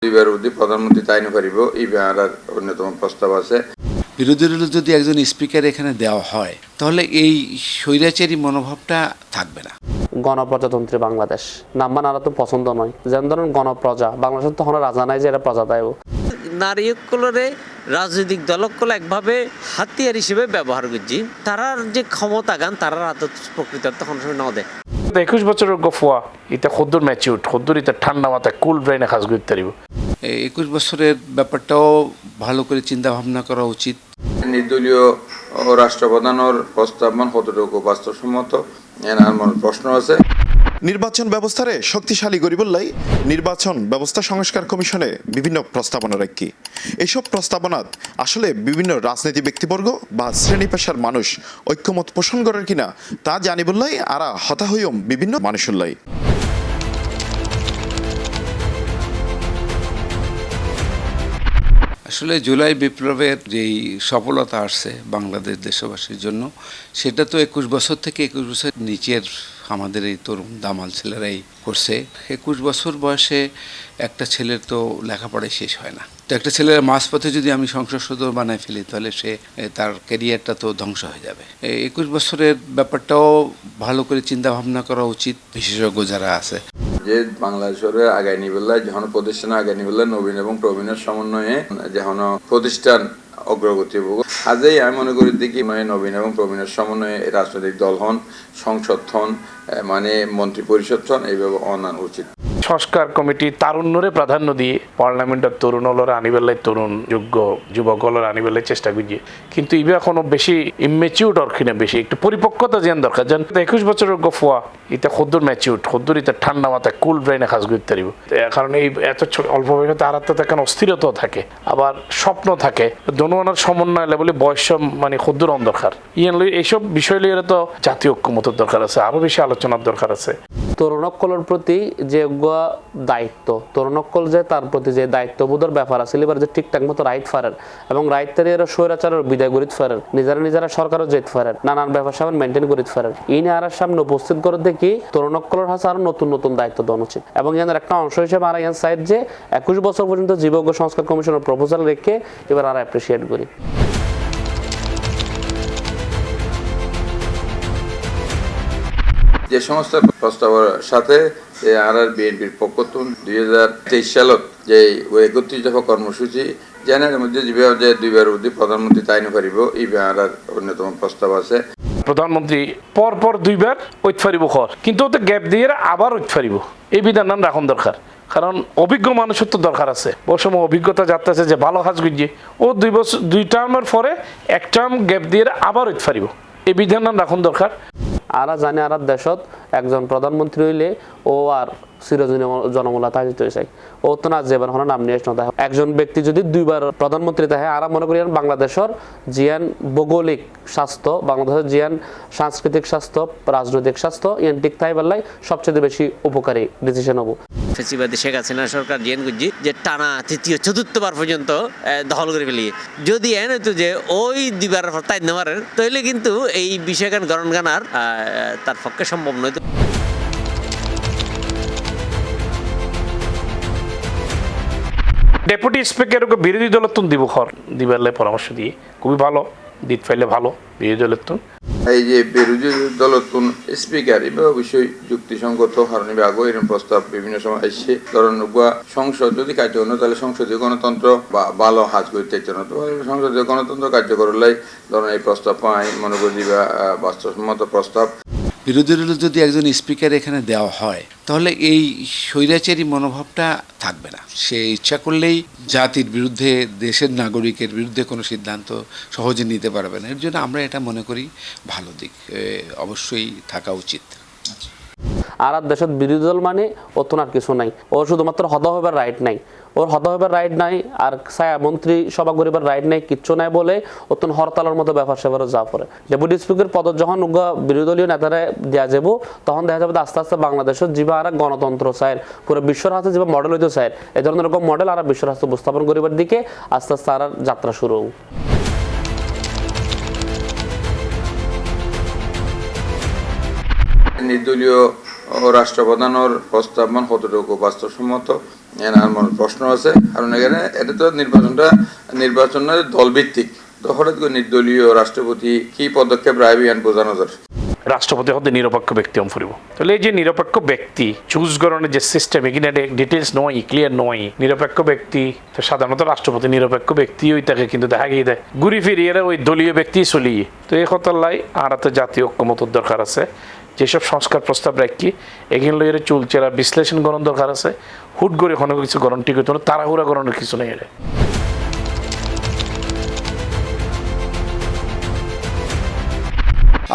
বিরোধী প্রধানমন্ত্রী তাই পারিব এই বেড়ার অন্যতম প্রস্তাব আছে। বিরোধী দলের যদি একজন স্পিকার এখানে দেওয়া হয় তাহলে এই স্বৈরাচারী মনোভাবটা থাকবে না। গণপ্রজাতন্ত্রী বাংলাদেশ নাম্বার নারা তো পছন্দ নয়, যেমন ধরুন গণপ্রজা বাংলাদেশের তখন রাজা নাই যে এটা প্রজা দেব। নারী ঐক্যলরে রাজনৈতিক দলকল একভাবে হাতিয়ার হিসেবে ব্যবহার করছি, তারার যে ক্ষমতা গান তারার আদত প্রকৃত তখন সময় ন দেয়। 21 বছরের গফুয়া এটা খদ্দুর ম্যাচিউড খদ্দুর এটা ঠান্ডা মাথায় কুল ব্রেনে কাজ করতে পারিব। 21 বছরের ব্যাপারটাও ভালো করে চিন্তা ভাবনা করা উচিত। নির্দলীয় রাষ্ট্রপ্রধানের প্রস্তাব কতটুকু বাস্তবসম্মত এনার মনে প্রশ্ন আছে। নির্বাচন ব্যবস্থারে শক্তিশালী গরিবল্লাই নির্বাচন ব্যবস্থা সংস্কার কমিশনে বিভিন্ন প্রস্তাবনা রাখি। এইসব প্রস্তাবনাত আসলে বিভিন্ন রাজনীতি ব্যক্তিবর্গ বা শ্রেণী পেশার মানুষ ঐক্যমত পোষণ করার কিনা তা জানিবল্লাই আরা হতাহইম বিভিন্ন মানুষুল্লাই। আসলে জুলাই বিপ্লবের যেই সফলতা আসছে বাংলাদেশ দেশবাসীর জন্য, সেটা তো 21 বছর থেকে 21 বছর নিচের আমাদের এই তরুণ দামাল ছেলেরাই করছে। 21 বছর বয়সে একটা ছেলের তো লেখাপড়াই শেষ হয় না। তো একটা ছেলের মাঝপথে যদি আমি সংসদ সদস্য বানায় ফেলি তাহলে সে তার ক্যারিয়ারটা তো ধ্বংস হয়ে যাবে। 21 বছরের ব্যাপারটাও ভালো করে চিন্তা ভাবনা করা উচিত বিশেষজ্ঞ যারা আছে। যে বাংলাদেশের আগায় নিবেলায় যখন প্রতিষ্ঠান আগায় নিবেলায় নবীন এবং প্রবীণের সমন্বয়ে যখন প্রতিষ্ঠান অগ্রগতি হব। আজই আমি মনে করি দেখি নবীন এবং প্রবীণের সমন্বয়ে রাজনৈতিক দল হন, সংসদ হন, মানে মন্ত্রী পরিষদ হন, এইভাবে অনান উচিত। সংস্কার কমিটি তারুণ্যরে প্রাধান্য দিয়ে পার্লামেন্টের তরুণ হলরে আনিবেলাই তরুণ যোগ্য যুবক হলরে আনিবেলাই চেষ্টা করছি, কিন্তু ইবে এখনো বেশি ইমেচিউড অর্কিনা বেশি একটু পরিপক্কতা যেন দরকার। যেন 21 বছরের গফুয়া এটা খদ্দুর ম্যাচিউড খদ্দুর এটা ঠান্ডা মাথায় কুল ব্রেনে কাজ করতে পারিব। কারণ এই এত অল্প বয়সে তার এখন অস্থিরতাও থাকে, আবার স্বপ্ন থাকে, দোনোয়ানার সমন্বয় লেভেলে বয়স মানে খদ্দুর দরকার। এইসব বিষয় লিয়ে তো জাতীয় ঐক্যমতের দরকার আছে, আরো বেশি আলোচনার দরকার আছে। তরুণকলের প্রতি যে দায়িত্ব, তরুণকল যে তার প্রতি যে দায়িত্ববোধের ব্যাপার আছে এবার যে ঠিকঠাক মতো রাইট ফারেন এবং রাইট তারি এরা স্বৈরাচারের বিদায় করিতে পারেন, নিজেরা সরকারও যেতে পারেন, নানান ব্যাপার সামান মেনটেন করিতে পারেন। এই নিয়ে আর সামনে উপস্থিত করে দেখি তরুণকলের হাতে আরো নতুন নতুন দায়িত্ব দেওয়া উচিত এবং এর একটা অংশ হিসেবে আর ইয়ান সাইড যে 21 বছর পর্যন্ত জীবজ্ঞ সংস্কার কমিশনের প্রপোজাল রেখে এবার আর অ্যাপ্রিসিয়েট করি। যে সমস্ত প্রস্তাবের সাথে আর বিএনপির পক্ষ 2023 সালত যে 31 দফা কর্মসূচি জেনার মধ্যে যে দুইবার প্রধানমন্ত্রী তাই পারিব এই বেড়ার অন্যতম প্রস্তাব আছে। প্রধানমন্ত্রী পর 2বার ঐত ফারিব খর, কিন্তু ওতে গ্যাপ দিয়ে আবার ঐত ফারিব, এই বিধান রাখন দরকার। কারণ অভিজ্ঞ মানুষের তো দরকার আছে, ওর সময় অভিজ্ঞতা যাচ্ছে যে ভালো কাজ গুজিয়ে ও 2 টার্মের পরে 1 টার্ম গ্যাপ দিয়ে আবার ঐত ফারিব, এই বিধান রাখন দরকার। আরা জানে আর দেশত একজন প্রধানমন্ত্রী হইলে ও আর জনমূলা থাকিতে চাই, ও তো না যেবার হন নাম নিয়ে একজন ব্যক্তি যদি 2বার প্রধানমন্ত্রী থাকে আরা মনে করি বাংলাদেশের জিয়ান ভৌগোলিক স্বাস্থ্য, বাংলাদেশের জিয়ান সাংস্কৃতিক স্বাস্থ্য, রাজনৈতিক স্বাস্থ্য ইয়ান ঠিক থাই বেলায় সবচেয়ে বেশি উপকারী ডিসিশন হবো। ফেসিবাদী শেখ হাসিনা সরকার জেন গুজি যে টানা 3য় 4বার পর্যন্ত দখল করে ফেলি, যদি এন হইতো যে ওই 2বার তাই নেওয়ার তাহলে কিন্তু এই বিষয়গান গরণ গান আর তার পক্ষে সম্ভব নয়। ডেপুটি স্পিকারকে বিরোধী দলের তুন দিব খর দিবালে পরামর্শ দিয়ে খুবই ভালো দিত পাইলে ভালো বিরোধী দলের তুন। এই যে বিরোধী দলতুন স্পিকার এবার অবশ্যই যুক্তিসঙ্গত কারণে আগে এরকম প্রস্তাব বিভিন্ন সময় আসছে। ধরেন সংসদ যদি কার্যকর তাহলে সংসদীয় গণতন্ত্র বা ভালো হাজ করতে সংসদীয় গণতন্ত্র কার্যকর হলে ধরেন এই প্রস্তাব পাই মনে করি দিবা বাস্তবসম্মত প্রস্তাব। বিরোধী দলের যদি একজন স্পিকার এখানে দেওয়া হয় তাহলে এই স্বৈরাচারী মনোভাবটা থাকবে না। সে ইচ্ছা করলেই জাতির বিরুদ্ধে, দেশের নাগরিকের বিরুদ্ধে কোনো সিদ্ধান্ত সহজে নিতে পারবে না। এর জন্য আমরা এটা মনে করি ভালো দিক অবশ্যই থাকা উচিত। আর দেশের বিরোধী দল মানে অত আর কিছু নাই, ওর শুধুমাত্র হতা হবার রাইট নাই, ওর হতা হবার রাইট নাই আর ছায়া মন্ত্রী সভা করিবার রাইট নাই, কিচ্ছু নাই বলে অতন হরতালের মতো ব্যাপার সেবারও যা পড়ে। ডেপুটি স্পিকার পদ যখন বিরোধী দলীয় নেতারা দেওয়া যাব তখন দেখা যাবে আস্তে আস্তে বাংলাদেশের জীবা আর গণতন্ত্র চায় পুরো বিশ্বর হাতে জীবা মডেল হইতে চায়, এই ধরনের এরকম মডেল আর বিশ্বর হাতে উপস্থাপন করিবার দিকে আস্তে আস্তে আর যাত্রা শুরু হোক। নির্দলীয় রাষ্ট্রপ্রধানের প্রস্তাব কতটুকু বাস্তবসম্মত আর মনে প্রশ্ন আছে, কারণ এখানে এটা তো নির্বাচনের দলভিত্তিক, তো হঠাৎ করে নির্দলীয় রাষ্ট্রপতি কি পদক্ষেপ রায় বিয়ান বোঝানো যায়। রাষ্ট্রপতি হতে নিরপেক্ষ ব্যক্তি ফুরিব, তাহলে এই যে নিরপেক্ষ ব্যক্তি চুজ করানোর যে সিস্টেম এখানে ডিটেলস নয়, ক্লিয়ার নয়। নিরপেক্ষ ব্যক্তি তো সাধারণত রাষ্ট্রপতি নিরপেক্ষ ব্যক্তি ওই তাকে কিন্তু দেখা গিয়ে দেয় ঘুরি ফিরিয়ে ওই দলীয় ব্যক্তি চলিয়ে। তো এই কথাল্লাই আর তো জাতীয় ঐক্যমতের দরকার আছে, যেসব সংস্কার প্রস্তাব রাখি এখানে লইয়ের চুলচেরা বিশ্লেষণ করার দরকার আছে। হুট করে কোনো কিছু গরম ঠিক হতো না, তাড়াহুড়া করানোর কিছু নেই। এটা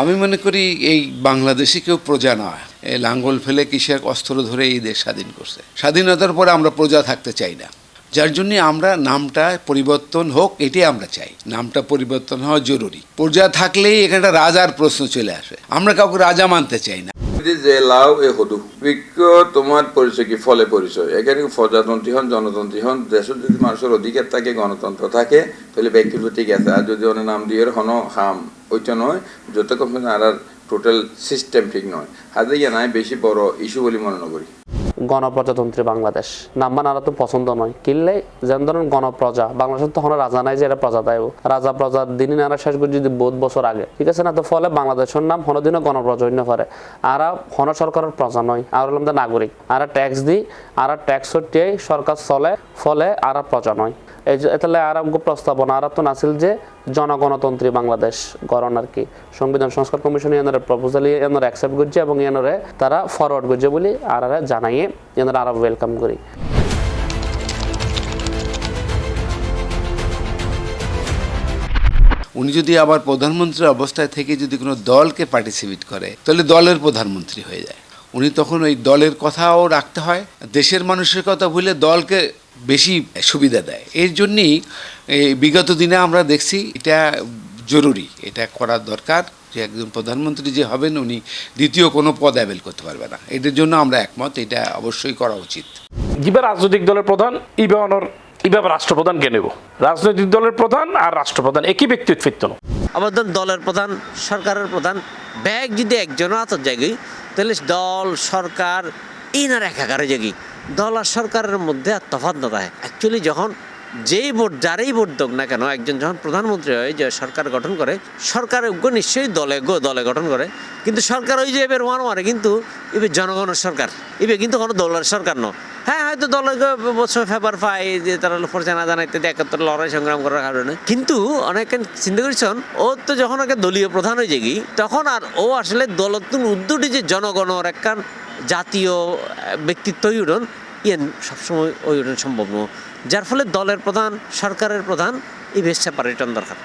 আমি মনে করি এই বাংলাদেশে কেউ প্রজা নয়, এই লাঙ্গল ফেলে কিসের অস্ত্র ধরে এই দেশ স্বাধীন করছে। স্বাধীনতার পরে আমরা প্রজা থাকতে চাই না, যার জন্য আমরা নামটা পরিবর্তন হোক এটাই আমরা চাই। নামটা পরিবর্তন হওয়া জরুরি। প্রজা থাকলেই এখানটা রাজার প্রশ্ন চলে আসে, আমরা কাউকে রাজা মানতে চাই না। যে লাও এ হদু বিজ্ঞ তোমার পরিচয় কি ফলে পরিচয়, এখানে প্রজাতন্ত্রী হন জনতন্ত্রী হন, দেশের যদি মানুষের অধিকার থাকে গণতন্ত্র থাকে তাহলে ব্যক্তির ঠিক আছে। আর যদি অনেক নাম দিয়ে হন হাম ওইটা নয়, যতক্ষণ আর টোটাল সিস্টেম ঠিক নয়, হাতে গিয়ে নাই বেশি বড় ইস্যু বলে মনে করি। গণপ্রজাতন্ত্রী বাংলাদেশ নাম্বার আর তো পছন্দ নয় কিনলে যেন ধরেন গণপ্রজা বাংলাদেশের তখন রাজা নাই যে এটা প্রজা দেব রাজা প্রজার দিনই নারা শেষ করে যদি বহুত বছর আগে ঠিক আছে না, তো ফলে বাংলাদেশের নাম হনদিনও গণপ্রজা হইতে পারে। আর হন সরকারের প্রজা নয়, আর হলাম নাগরিক, আর ট্যাক্স দিই, আর ট্যাক্স হটিয়ে সরকার চলে, ফলে আর প্রজা নয়। এই যে তাহলে আর প্রস্তাবনা আর তো নাছিল যে জনগণতন্ত্রী বাংলাদেশ গড়ন আর কি। সংবিধান সংস্কার কমিশন এনারে প্রপোজাল এনারা অ্যাকসেপ্ট করছে এবং এনারে তারা ফরওয়ার্ড করছে বলে আর জানাইয়ে এনারা আরো ওয়েলকাম করি। উনি যদি আবার প্রধানমন্ত্রীর অবস্থায় থেকে যদি কোনো দলকে পার্টিসিপেট করে তাহলে দলের প্রধানমন্ত্রী হয়ে যায়। উনি তখন ওই দলের কথাও রাখতে হয়, দেশের মানুষের কথা ভুলে দলকে বেশি সুবিধা দেয়। এর জন্যই এই বিগত দিনে আমরা দেখছি এটা জরুরি, এটা করার দরকার যে একজন প্রধানমন্ত্রী যে হবেন উনি দ্বিতীয় কোনো পদ অ্যাভেল করতে পারবে না। এটার জন্য আমরা একমত, এটা অবশ্যই করা উচিত। এবার রাজনৈতিক দলের প্রধান এইভাবে রাষ্ট্রপ্রধানকে নেব, রাজনৈতিক দলের প্রধান আর রাষ্ট্রপ্রধান একই ব্যক্তি উৎপত্ত নয়। আবার ধর দলের প্রধান সরকারের প্রধান ব্যাগ যদি একজনও আতর জায়গায় তাহলে দল সরকার ইনার একাকারে জায়গায় দল আর সরকারের মধ্যে আর তফাৎ না থাকে। অ্যাকচুয়ালি যখন যারাই ভোট দেখ না কেন একজন যখন প্রধানমন্ত্রী হয় যে সরকার গঠন করে, সরকারের নিশ্চয়ই দলে গঠন করে, কিন্তু সরকার ওই যে এবার মারে কিন্তু এবার জনগণের সরকার, এবার কিন্তু কোনো দলের সরকার ন। হ্যাঁ হয়তো দলের বছর ফেভার পায় যে তারা পরিচালনা জানা ইত্যাদি একাত্তর লড়াই সংগ্রাম করার কারণে, কিন্তু অনেক চিন্তা করছেন ও তো যখন ওকে দলীয় প্রধান হয়ে যাগি তখন আর ও আসলে দলতুন উদ্যোগী যে জনগণের একখান জাতীয় ব্যক্তিত্ব উঠন ইয়েন সবসময় ওই উঠন সম্ভব নয়, যার ফলে দলের প্রধান সরকারের প্রধান এই বেশ সেপারেটন দরকার।